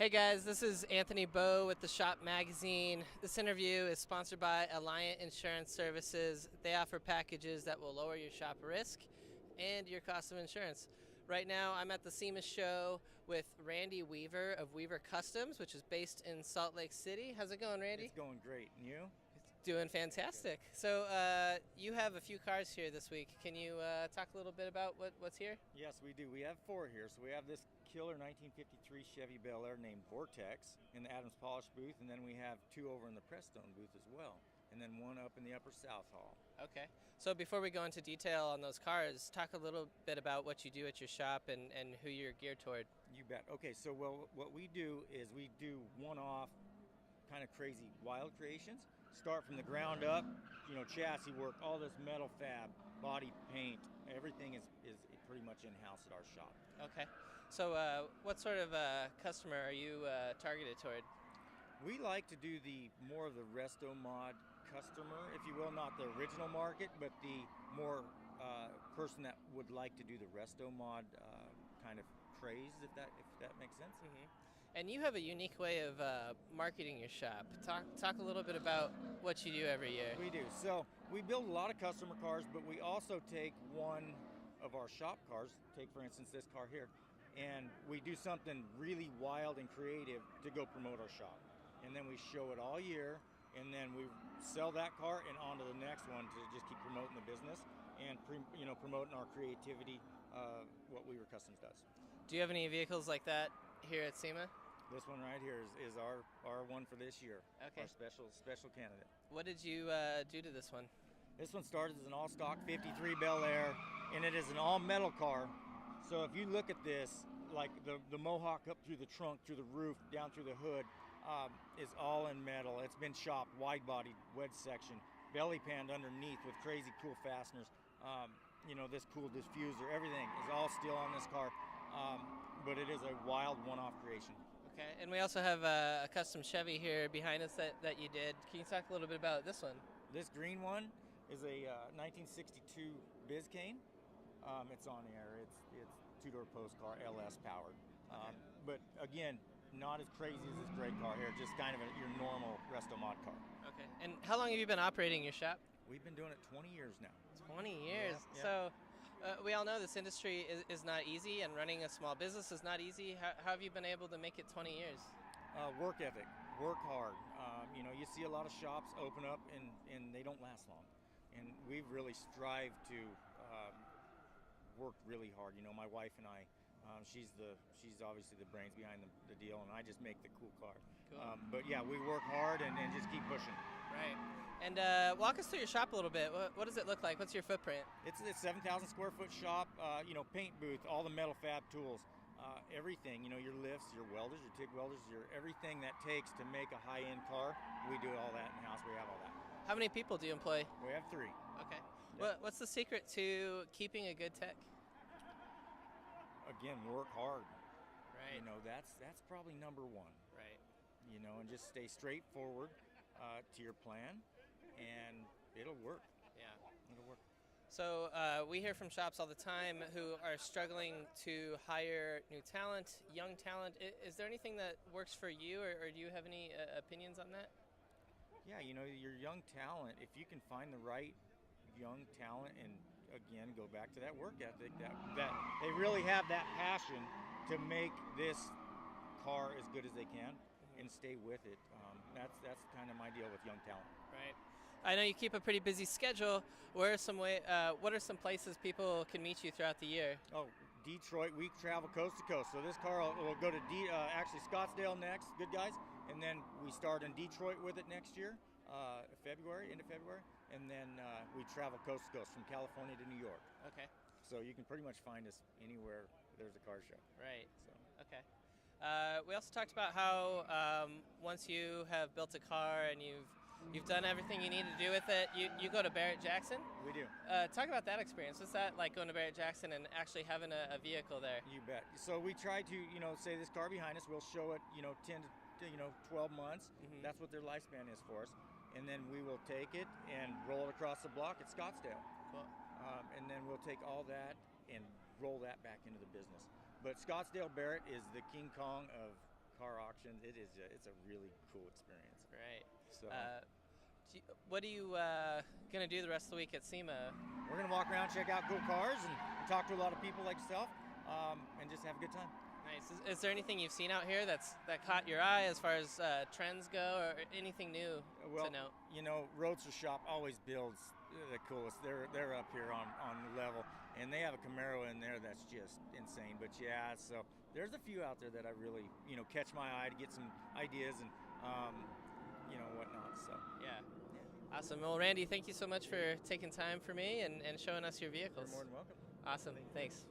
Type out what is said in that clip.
Hey guys, this is Anthony Bowe with the Shop Magazine. This interview is sponsored by Alliant Insurance Services. They offer packages that will lower your shop risk and your cost of insurance. Right now, I'm at the SEMA Show with Randy Weaver of Weaver Customs, which is based in Salt Lake City. How's it going, Randy? It's going great. And you? Doing fantastic. So you have a few cars here this week. Can you talk a little bit about what's here? Yes, we do. We have four here. So we have this killer 1953 Chevy Bel Air named Vortex in the Adams Polish booth, and then we have two over in the Prestone booth as well, and then one up in the Upper South Hall. Okay. So before we go into detail on those cars, talk a little bit about what you do at your shop and who you're geared toward. You bet. Okay, so what we do is we do one-off kind of crazy wild creations. Start from the ground up, chassis work, all this metal fab, body paint, everything is pretty much in-house at our shop. Okay. So what sort of customer are you targeted toward? We like to do more of the resto mod customer, if you will, not the original market, but the more person that would like to do the resto mod kind of craze, if that makes sense. Mm-hmm. And you have a unique way of marketing your shop. Talk a little bit about what you do every year. We do. So we build a lot of customer cars, but we also take one of our shop cars, take for instance this car here, and we do something really wild and creative to go promote our shop. And then we show it all year, and then we sell that car and on to the next one to just keep promoting the business and promoting our creativity, what Weaver Customs does. Do you have any vehicles like that here at SEMA? This one right here is our one for this year. Okay. Our special candidate. What did you do to this one? This one started as an all-stock 53 Bel Air, and it is an all-metal car. So if you look at this, like the Mohawk up through the trunk, through the roof, down through the hood, is all in metal. It's been shopped, wide-bodied, wedge section, belly panned underneath with crazy cool fasteners. This cool diffuser, everything is all steel on this car. But it is a wild one-off creation. Okay, and we also have a custom Chevy here behind us that you did. Can you talk a little bit about this one? This green one is a 1962 Biscayne. It's on air. It's two-door post car, LS powered. Okay. But again, not as crazy as this gray car here. Just kind of your normal resto mod car. Okay. And how long have you been operating your shop? We've been doing it 20 years now. 20 years. Yeah. So we all know this industry is not easy, and running a small business is not easy. How have you been able to make it 20 years? Work ethic, work hard. You see a lot of shops open up and they don't last long. And we've really strived to work really hard. My wife and I, she's obviously the brains behind the deal, and I just make the cool car. Cool. But yeah, we work hard and just keep pushing. Right. And walk us through your shop a little bit. What does it look like? What's your footprint? It's a 7,000 square foot shop, paint booth, all the metal fab tools, everything, your lifts, your welders, your TIG welders, your everything that takes to make a high-end car. We do all that in-house. We have all that. How many people do you employ? We have 3. Okay. Yep. What's the secret to keeping a good tech? Again, work hard. Right. That's probably number one. Right. And just stay straightforward to your plan, and it'll work. Yeah. It'll work. So we hear from shops all the time who are struggling to hire new talent, young talent. Is there anything that works for you, or do you have any opinions on that? Yeah, your young talent, if you can find the right young talent, and again, go back to that work ethic, that they really have that passion to make this car as good as they can and stay with it. That's kind of my deal with young talent. Right. I know you keep a pretty busy schedule. What are some places people can meet you throughout the year? Oh, Detroit, we travel coast to coast. So this car will go to actually Scottsdale next, good guys, and then we start in Detroit with it next year, end of February, and then we travel coast to coast from California to New York. Okay. So you can pretty much find us anywhere there's a car show. Right. So. Okay. We also talked about how once you have built a car and you've done everything you need to do with it, you go to Barrett-Jackson. We do. Talk about that experience. What's that like, going to Barrett-Jackson and actually having a vehicle there? You bet. So we try to, say this car behind us, we'll show it, 10 to 12 months. Mm-hmm. That's what their lifespan is for us. And then we will take it and roll it across the block at Scottsdale. Cool. And then we'll take all that and roll that back into the business. But Scottsdale Barrett is the King Kong of car auction. inspections. It's a really cool experience. Right. So What are you going to do the rest of the week at SEMA? we're gonna walk around, check out cool cars, and talk to a lot of people like yourself, and just have a good time. Nice. Is there anything you've seen out here that caught your eye as far as trends go, or anything new Well, to note? you know, Roadster Shop always builds the coolest. They're up here on the level, and they have a Camaro in there that's just insane. But yeah, so there's a few out there that I really, catch my eye to get some ideas and whatnot. So Yeah. Awesome. Well, Randy, thank you so much for taking time for me and showing us your vehicles. you're more than welcome. Awesome. Thanks.